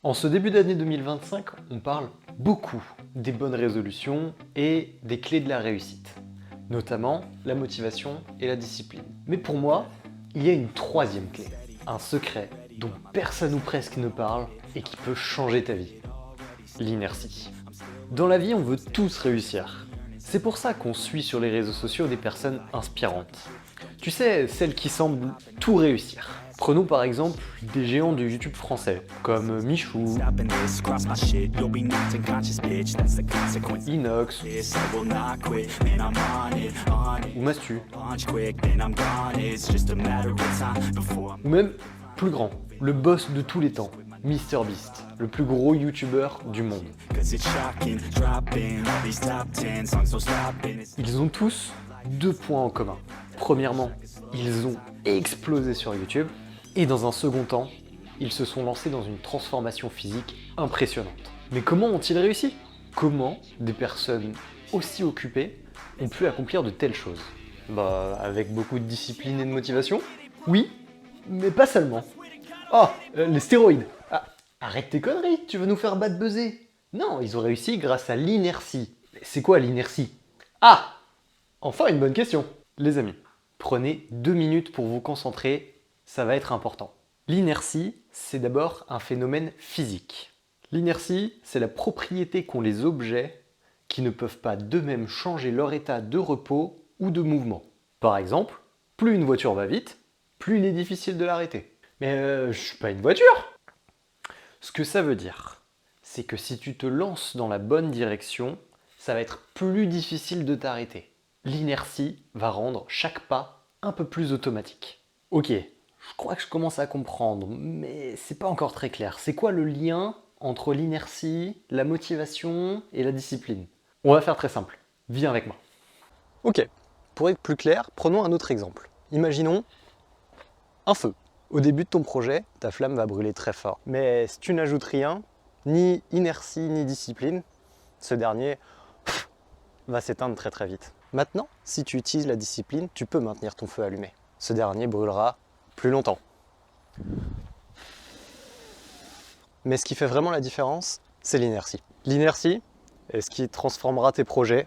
En ce début d'année 2025, on parle beaucoup des bonnes résolutions et des clés de la réussite, notamment la motivation et la discipline. Mais pour moi, il y a une troisième clé, un secret dont personne ou presque ne parle et qui peut changer ta vie. L'inertie. Dans la vie, on veut tous réussir. C'est pour ça qu'on suit sur les réseaux sociaux des personnes inspirantes. Tu sais, celles qui semblent tout réussir. Prenons par exemple des géants du YouTube français, comme Michou, Inox ou Mastu. Ou même plus grand, le boss de tous les temps, MrBeast, le plus gros YouTuber du monde. Ils ont tous deux points en commun. Premièrement, ils ont explosé sur YouTube. Et dans un second temps, ils se sont lancés dans une transformation physique impressionnante. Mais comment ont-ils réussi? Comment des personnes aussi occupées ont pu accomplir de telles choses? Avec beaucoup de discipline et de motivation? Oui, mais pas seulement. Oh, les stéroïdes! Ah, arrête tes conneries, tu veux nous faire battre buzzer? Non, ils ont réussi grâce à l'inertie. C'est quoi l'inertie? Ah! Enfin une bonne question. Les amis, prenez 2 minutes pour vous concentrer, ça va être important. L'inertie, c'est d'abord un phénomène physique. L'inertie, c'est la propriété qu'ont les objets qui ne peuvent pas d'eux-mêmes changer leur état de repos ou de mouvement. Par exemple, plus une voiture va vite, plus il est difficile de l'arrêter. Mais je suis pas une voiture! Ce que ça veut dire, c'est que si tu te lances dans la bonne direction, ça va être plus difficile de t'arrêter. L'inertie va rendre chaque pas un peu plus automatique. Ok, je crois que je commence à comprendre, mais c'est pas encore très clair. C'est quoi le lien entre l'inertie, la motivation et la discipline? On va faire très simple. Viens avec moi. Ok, pour être plus clair, prenons un autre exemple. Imaginons un feu. Au début de ton projet, ta flamme va brûler très fort. Mais si tu n'ajoutes rien, ni inertie ni discipline, ce dernier va s'éteindre très très vite. Maintenant, si tu utilises la discipline, tu peux maintenir ton feu allumé. Ce dernier brûlera plus longtemps. Mais ce qui fait vraiment la différence, c'est l'inertie. L'inertie est ce qui transformera tes projets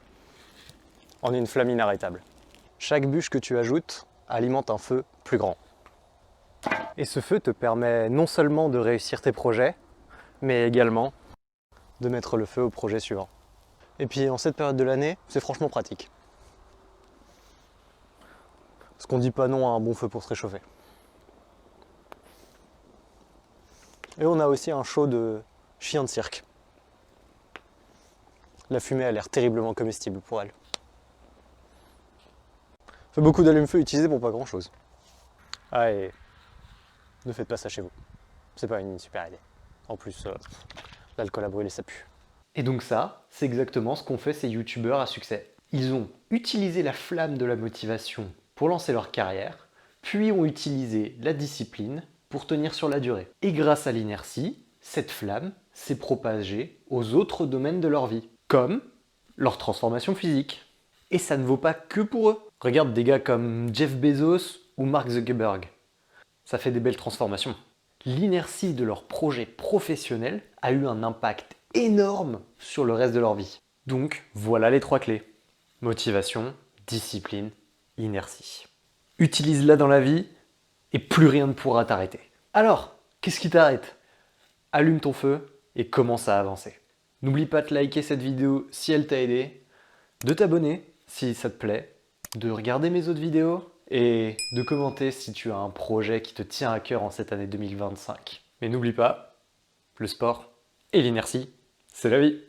en une flamme inarrêtable. Chaque bûche que tu ajoutes alimente un feu plus grand. Et ce feu te permet non seulement de réussir tes projets, mais également de mettre le feu au projet suivant. Et puis en cette période de l'année, c'est franchement pratique. Parce qu'on dit pas non à un bon feu pour se réchauffer. Et on a aussi un show de chien de cirque. La fumée a l'air terriblement comestible pour elle. Fait beaucoup d'allume-feu utilisés pour pas grand chose. Ah, et ne faites pas ça chez vous. C'est pas une super idée. En plus, l'alcool à brûler ça pue. Et donc ça, c'est exactement ce qu'ont fait ces youtubeurs à succès. Ils ont utilisé la flamme de la motivation pour lancer leur carrière, puis ont utilisé la discipline pour tenir sur la durée. Et grâce à l'inertie, cette flamme s'est propagée aux autres domaines de leur vie, comme leur transformation physique. Et ça ne vaut pas que pour eux. Regarde des gars comme Jeff Bezos ou Mark Zuckerberg. Ça fait des belles transformations. L'inertie de leur projet professionnel a eu un impact énorme sur le reste de leur vie. Donc voilà les 3 clés. Motivation, discipline, inertie. Utilise-la dans la vie et plus rien ne pourra t'arrêter. Alors, qu'est-ce qui t'arrête? Allume ton feu et commence à avancer. N'oublie pas de liker cette vidéo si elle t'a aidé, de t'abonner si ça te plaît, de regarder mes autres vidéos et de commenter si tu as un projet qui te tient à cœur en cette année 2025. Mais n'oublie pas, le sport et l'inertie, c'est la vie.